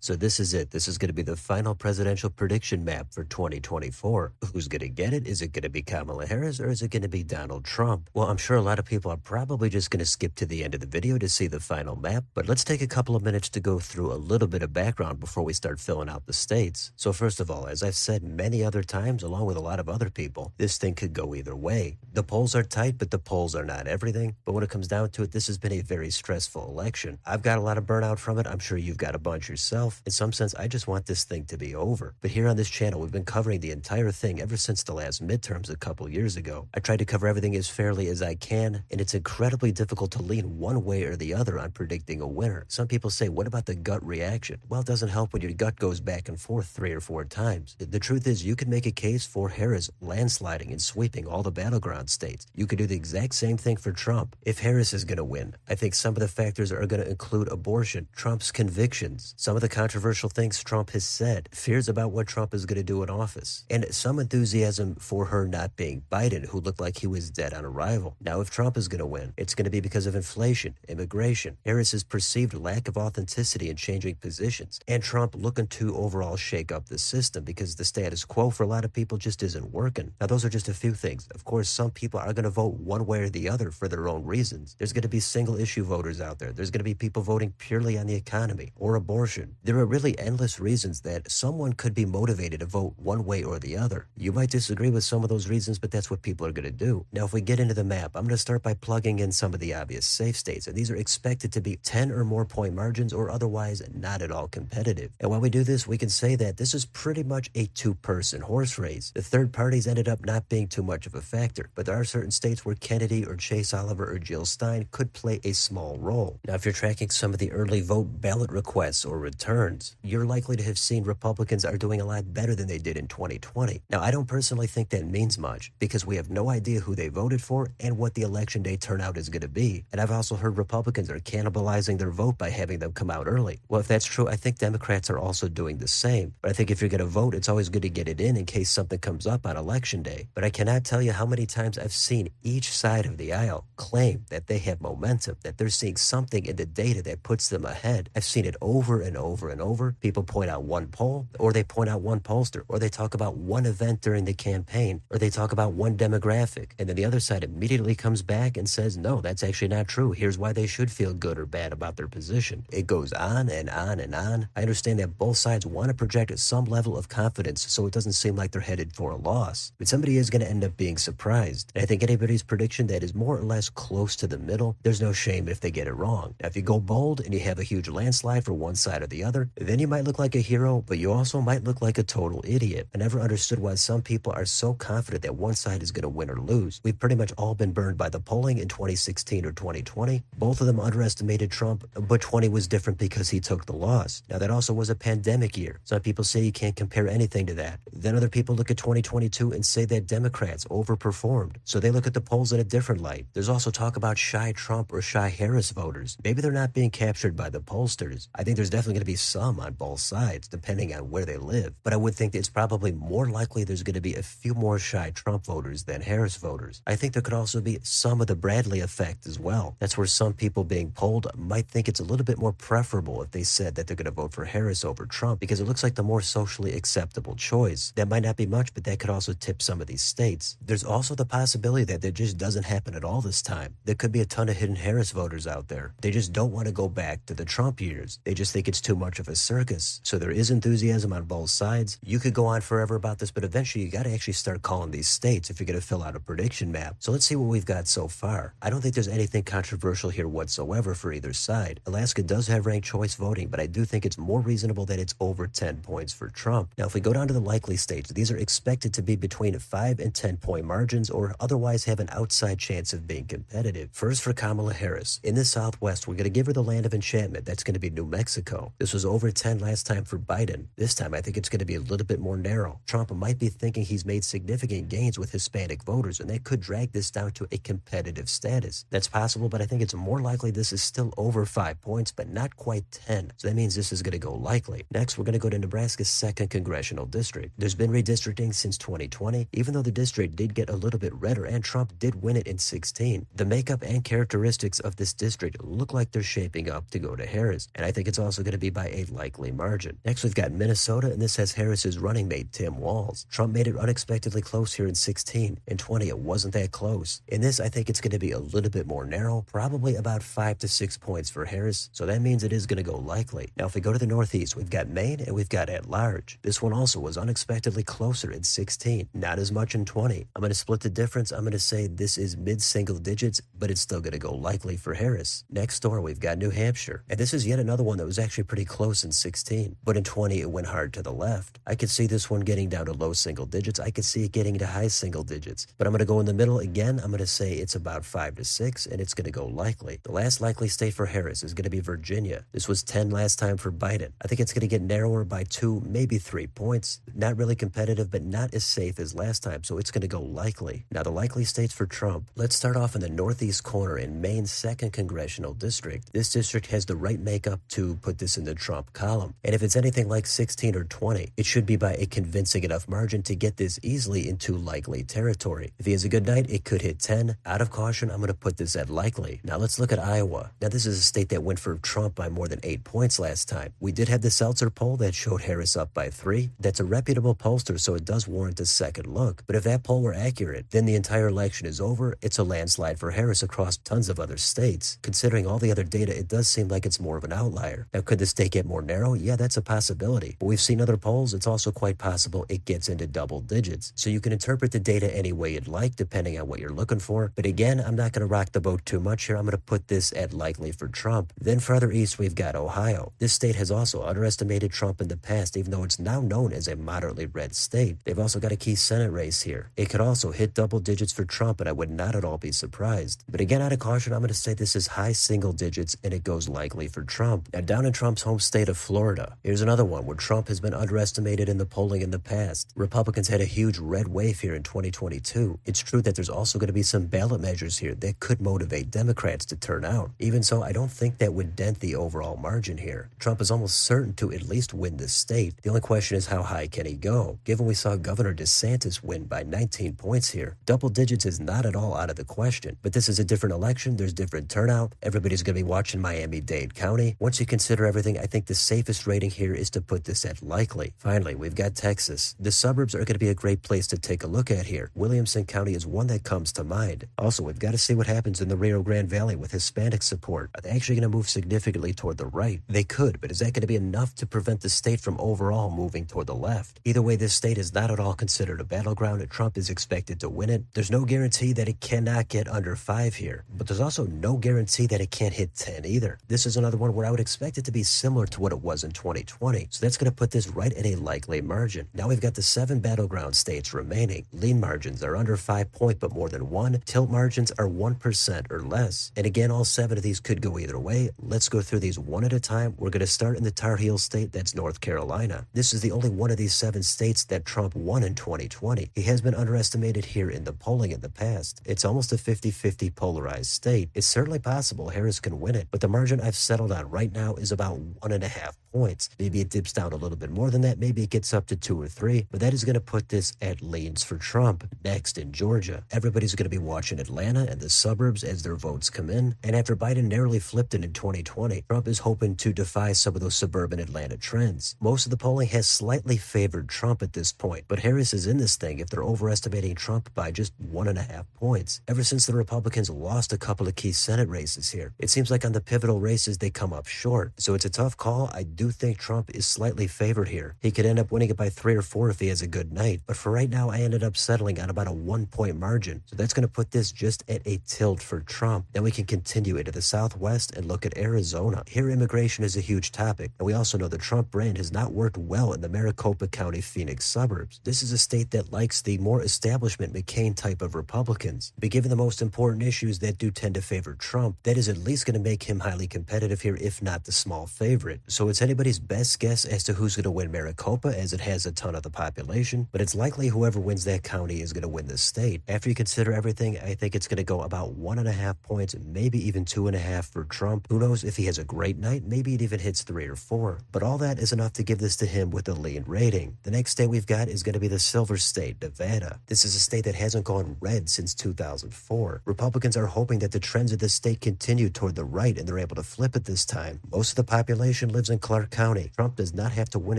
So this is it. This is going to be the final presidential prediction map for 2024. Who's going to get it? Is it going to be Kamala Harris or is it going to be Donald Trump? Well, I'm sure a lot of people are probably just going to skip to the end of the video to see the final map, but let's take a couple of minutes to go through a little bit of background before we start filling out the states. So first of all, as I've said many other times, along with a lot of other people, this thing could go either way. The polls are tight, but the polls are not everything. But when it comes down to it, this has been a very stressful election. I've got a lot of burnout from it. I'm sure you've got a bunch yourself. In some sense, I just want this thing to be over. But here on this channel, we've been covering the entire thing ever since the last midterms a couple years ago. I tried to cover everything as fairly as I can, and it's incredibly difficult to lean one way or the other on predicting a winner. Some people say, what about the gut reaction? Well, it doesn't help when your gut goes back and forth 3 or 4 times. The truth is, you can make a case for Harris landsliding and sweeping all the battleground states. You could do the exact same thing for Trump. If Harris is going to win, I think some of the factors are going to include abortion, Trump's convictions, some of the controversial things Trump has said, fears about what Trump is going to do in office, and some enthusiasm for her not being Biden, who looked like he was dead on arrival. Now, if Trump is going to win, it's going to be because of inflation, immigration, Harris's perceived lack of authenticity in changing positions, and Trump looking to overall shake up the system because the status quo for a lot of people just isn't working. Now, those are just a few things. Of course, some people are going to vote one way or the other for their own reasons. There's going to be single issue voters out there. There's going to be people voting purely on the economy or abortion. There are really endless reasons that someone could be motivated to vote one way or the other. You might disagree with some of those reasons, but that's what people are going to do. Now, if we get into the map, I'm going to start by plugging in some of the obvious safe states, and these are expected to be 10 or more point margins or otherwise not at all competitive. And while we do this, we can say that this is pretty much a two-person horse race. The third parties ended up not being too much of a factor, but there are certain states where Kennedy or Chase Oliver or Jill Stein could play a small role. Now, if you're tracking some of the early vote ballot requests or returns, you're likely to have seen Republicans are doing a lot better than they did in 2020. Now, I don't personally think that means much because we have no idea who they voted for and what the election day turnout is going to be. And I've also heard Republicans are cannibalizing their vote by having them come out early. Well, if that's true, I think Democrats are also doing the same. But I think if you're going to vote, it's always good to get it in case something comes up on election day. But I cannot tell you how many times I've seen each side of the aisle claim that they have momentum, that they're seeing something in the data that puts them ahead. I've seen it over and over and over. People point out one poll, or they point out one pollster, or they talk about one event during the campaign, or they talk about one demographic. And then the other side immediately comes back and says, no, that's actually not true. Here's why they should feel good or bad about their position. It goes on and on and on. I understand that both sides want to project some level of confidence so it doesn't seem like they're headed for a loss. But somebody is going to end up being surprised. And I think anybody's prediction that is more or less close to the middle, there's no shame if they get it wrong. Now, if you go bold and you have a huge landslide for one side or the other, then you might look like a hero, but you also might look like a total idiot. I never understood why some people are so confident that one side is going to win or lose. We've pretty much all been burned by the polling in 2016 or 2020. Both of them underestimated Trump, but 20 was different because he took the loss. Now, that also was a pandemic year. Some people say you can't compare anything to that. Then other people look at 2022 and say that Democrats overperformed. So they look at the polls in a different light. There's also talk about shy Trump or shy Harris voters. Maybe they're not being captured by the pollsters. I think there's definitely going to be some on both sides, depending on where they live. But I would think that it's probably more likely there's going to be a few more shy Trump voters than Harris voters. I think there could also be some of the Bradley effect as well. That's where some people being polled might think it's a little bit more preferable if they said that they're going to vote for Harris over Trump because it looks like the more socially acceptable choice. That might not be much, but that could also tip some of these states. There's also the possibility that it just doesn't happen at all this time. There could be a ton of hidden Harris voters out there. They just don't want to go back to the Trump years. They just think it's too much of a circus. So there is enthusiasm on both sides. You could go on forever about this, but eventually you got to actually start calling these states if you're going to fill out a prediction map. So let's see what we've got so far. I don't think there's anything controversial here whatsoever for either side. Alaska does have ranked choice voting, but I do think it's more reasonable that it's over 10 points for Trump. Now, if we go down to the likely states, these are expected to be between 5 and 10 point margins or otherwise have an outside chance of being competitive. First, for Kamala Harris. In the Southwest, we're going to give her the land of enchantment. That's going to be New Mexico. This was over 10 last time for Biden. This time, I think it's going to be a little bit more narrow. Trump might be thinking he's made significant gains with Hispanic voters, and that could drag this down to a competitive status. That's possible, but I think it's more likely this is still over 5 points, but not quite 10. So that means this is going to go likely. Next, we're going to go to Nebraska's 2nd congressional district. There's been redistricting since 2020, even though the district did get a little bit redder and Trump did win it in 16. The makeup and characteristics of this district look like they're shaping up to go to Harris, and I think it's also going to be by a likely margin. Next, we've got Minnesota, and this has Harris's running mate, Tim Walz. Trump made it unexpectedly close here in 16. In 20, it wasn't that close. In this, I think it's going to be a little bit more narrow, probably about 5 to 6 points for Harris, so that means it is going to go likely. Now, if we go to the Northeast, we've got Maine, and we've got at large. This one also was unexpectedly closer in 16, not as much in 20. I'm going to split the difference. I'm going to say this is mid-single digits, but it's still going to go likely for Harris. Next door, we've got New Hampshire, and this is yet another one that was actually pretty close in 16, but in 20, it went hard to the left. I could see this one getting down to low single digits. I could see it getting to high single digits, but I'm going to go in the middle again. I'm going to say it's about 5 to 6, and it's going to go likely. The last likely state for Harris is going to be Virginia. This was 10 last time for Biden. I think it's going to get narrower by 2, maybe 3 points. Not really competitive, but not as safe as last time, so it's going to go likely. Now, the likely states for Trump. Let's start off in the northeast corner in Maine's 2nd congressional district. This district has the right makeup to put this in the Trump column, and if it's anything like 16 or 20, it should be by a convincing enough margin to get this easily into likely territory. If he has a good night, it could hit 10. Out of caution, I'm going to put this at likely. Now let's look at Iowa. Now this is a state that went for Trump by more than 8 points last time. We did have the Seltzer poll that showed Harris up by 3. That's a reputable pollster, so it does warrant a second look. But if that poll were accurate, then the entire election is over. It's a landslide for Harris across tons of other states. Considering all the other data, it does seem like it's more of an outlier. Now, could the state get more narrow? Yeah, that's a possibility. But we've seen other polls. It's also quite possible it gets into double digits. So you can interpret the data any way you'd like, depending on what you're looking for. But again, I'm not going to rock the boat too much here. I'm going to put this at likely for Trump. Then further east, we've got Ohio. This state has also underestimated Trump in the past, even though it's now known as a moderately red state. They've also got a key Senate race here. It could also hit double digits for Trump, and I would not at all be surprised. But again, out of caution, I'm going to say this is high single digits, and it goes likely for Trump. Now, down in Trump's home state of Florida, here's another one where Trump has been underestimated in the polling in the past. Republicans had a huge red wave here in 2022. It's true that there's also going to be some ballot measures here that could motivate Democrats to turn out. Even so, I don't think that would dent the overall margin here. Trump is almost certain to at least win this state. The only question is how high can he go? Given we saw Governor DeSantis win by 19 points here, double digits is not at all out of the question. But this is a different election. There's different turnout. Everybody's going to be watching Miami-Dade County. Once you consider everything, I think the safest rating here is to put this at likely. Finally, we've got Texas. The suburbs are going to be a great place to take a look at here. Williamson County is one that comes to mind. Also, we've got to see what happens in the Rio Grande Valley with Hispanic support. Are they actually going to move significantly toward the right? They could, but is that going to be enough to prevent the state from overall moving toward the left? Either way, this state is not at all considered a battleground, and Trump is expected to win it. There's no guarantee that it cannot get under 5 here, but there's also no guarantee that it can't hit 10 either. This is another one where I would expect it to be similar to what it was in 2020, so that's going to put this right at a likely margin. Now we've got the 7 battleground states remaining. Lean margins are under 5 points, but more than 1. Tilt margins are 1% or less. And again, all 7 of these could go either way. Let's go through these one at a time. We're going to start in the Tar Heel state, that's North Carolina. This is the only one of these 7 states that Trump won in 2020. He has been underestimated here in the polling in the past. It's almost a 50-50 polarized state. It's certainly possible Harris can win it, but the margin I've settled on right now is about 1.5 points. Maybe it dips down a little bit more than that. Maybe it gets up to 2 or 3, but that is going to put this at leans for Trump. Next, in Georgia, everybody's going to be watching Atlanta and the suburbs as their votes come in. And after Biden narrowly flipped it in 2020, Trump is hoping to defy some of those suburban Atlanta trends. Most of the polling has slightly favored Trump at this point, but Harris is in this thing if they're overestimating Trump by just 1.5 points. Ever since the Republicans lost a couple of key Senate races here, it seems like on the pivotal races they come up short. So it's a tough call. I do think Trump is slightly favored here. He could end up winning it by 3 or 4 if he has a good night, but for right now I ended up settling on about a 1-point margin. So that's going to put this just at a tilt for Trump. Then we can continue into the Southwest and look at Arizona. Here immigration is a huge topic, and we also know the Trump brand has not worked well in the Maricopa County Phoenix suburbs. This is a state that likes the more establishment McCain type of Republicans, but given the most important issues that do tend to favor Trump, that is at least going to make him highly competitive here, if not the small favorite. So it's anybody's best guess as to who's going to win Maricopa, as it has a ton of the population, but it's likely whoever wins that county is going to win the state. After you consider everything, I think it's going to go about 1.5 points, maybe even 2.5 for Trump. Who knows, if he has a great night, maybe it even hits 3 or 4. But all that is enough to give this to him with a lean rating. The next state we've got is going to be the Silver State, Nevada. This is a state that hasn't gone red since 2004. Republicans are hoping that the trends of this state continue toward the right and they're able to flip it this time. Most of the population politician lives in Clark County. Trump does not have to win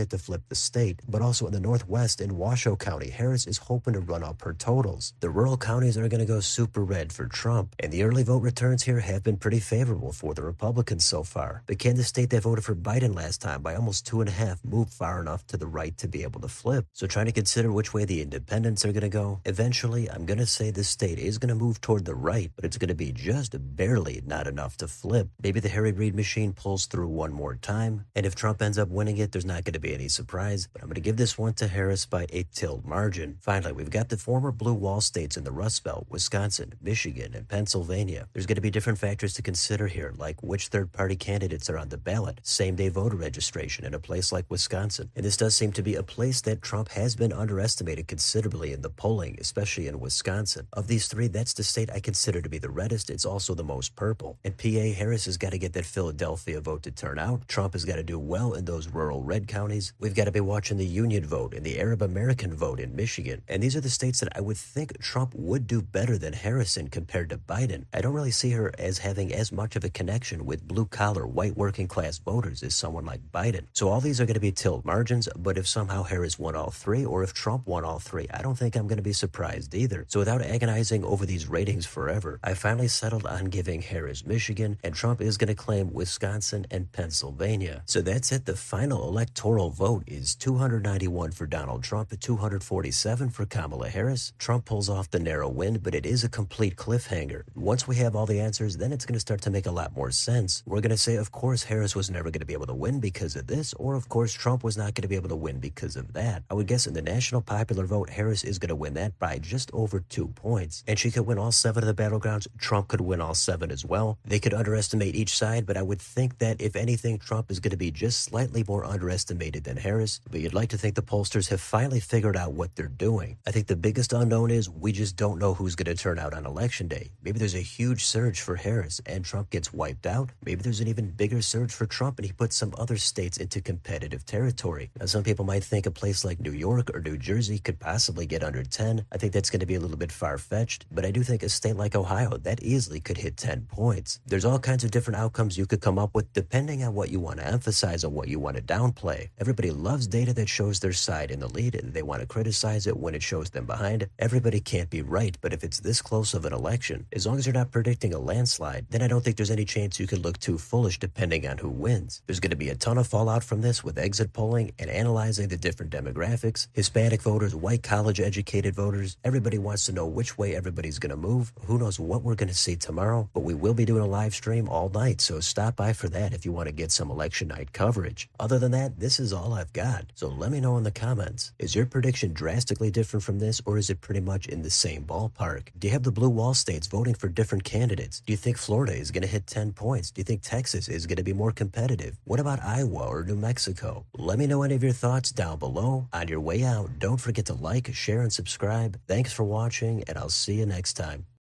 it to flip the state, but also in the Northwest in Washoe County, Harris is hoping to run up her totals. The rural counties are going to go super red for Trump, and the early vote returns here have been pretty favorable for the Republicans so far. The Kansas state that voted for Biden last time by almost 2.5 moved far enough to the right to be able to flip. So trying to consider which way the independents are going to go, eventually I'm going to say the state is going to move toward the right, but it's going to be just barely not enough to flip. Maybe the Harry Reid machine pulls through one more time, and if Trump ends up winning it, there's not going to be any surprise, but I'm going to give this one to Harris by a tilt margin. Finally, we've got the former blue wall states in the Rust Belt, Wisconsin, Michigan, and Pennsylvania. There's going to be different factors to consider here, like which third-party candidates are on the ballot, same-day voter registration in a place like Wisconsin. And this does seem to be a place that Trump has been underestimated considerably in the polling, especially in Wisconsin. Of these three, that's the state I consider to be the reddest. It's also the most purple. In PA, Harris has got to get that Philadelphia vote to turn out. Trump has got to do well in those rural red counties. We've got to be watching the Union vote and the Arab American vote in Michigan. And these are the states that I would think Trump would do better than Harris in compared to Biden. I don't really see her as having as much of a connection with blue-collar, white working-class voters as someone like Biden. So all these are going to be tilt margins, but if somehow Harris won all three, or if Trump won all three, I don't think I'm going to be surprised either. So without agonizing over these ratings forever, I finally settled on giving Harris Michigan, and Trump is going to claim Wisconsin and Pennsylvania. So that's it. The final electoral vote is 291 for Donald Trump, 247 for Kamala Harris. Trump pulls off the narrow win, but it is a complete cliffhanger. Once we have all the answers, then it's going to start to make a lot more sense. We're going to say, of course, Harris was never going to be able to win because of this, or of course, Trump was not going to be able to win because of that. I would guess in the national popular vote, Harris is going to win that by just over 2 points. And she could win all 7 of the battlegrounds. Trump could win all 7 as well. They could underestimate each side, but I would think that if anything, Trump is going to be just slightly more underestimated than Harris. But you'd like to think the pollsters have finally figured out what they're doing. I think the biggest unknown is we just don't know who's going to turn out on election day. Maybe there's a huge surge for Harris and Trump gets wiped out. Maybe there's an even bigger surge for Trump and he puts some other states into competitive territory. Now, some people might think a place like New York or New Jersey could possibly get under 10. I think that's going to be a little bit far-fetched, but I do think a state like Ohio, that easily could hit 10 points. There's all kinds of different outcomes you could come up with depending on what you want to emphasize and what you want to downplay. Everybody loves data that shows their side in the lead, and they want to criticize it when it shows them behind. Everybody can't be right, but if it's this close of an election, as long as you're not predicting a landslide, then I don't think there's any chance you could look too foolish depending on who wins. There's going to be a ton of fallout from this with exit polling and analyzing the different demographics. Hispanic voters, white college-educated voters, everybody wants to know which way everybody's going to move. Who knows what we're going to see tomorrow, but we will be doing a live stream all night, so stop by for that if you want to get some election night coverage. Other than that, this is all I've got, so let me know in the comments. Is your prediction drastically different from this, or is it pretty much in the same ballpark? Do you have the blue wall states voting for different candidates? Do you think Florida is going to hit 10 points? Do you think Texas is going to be more competitive? What about Iowa or New Mexico? Let me know any of your thoughts down below. On your way out, don't forget to like, share, and subscribe. Thanks for watching, and I'll see you next time.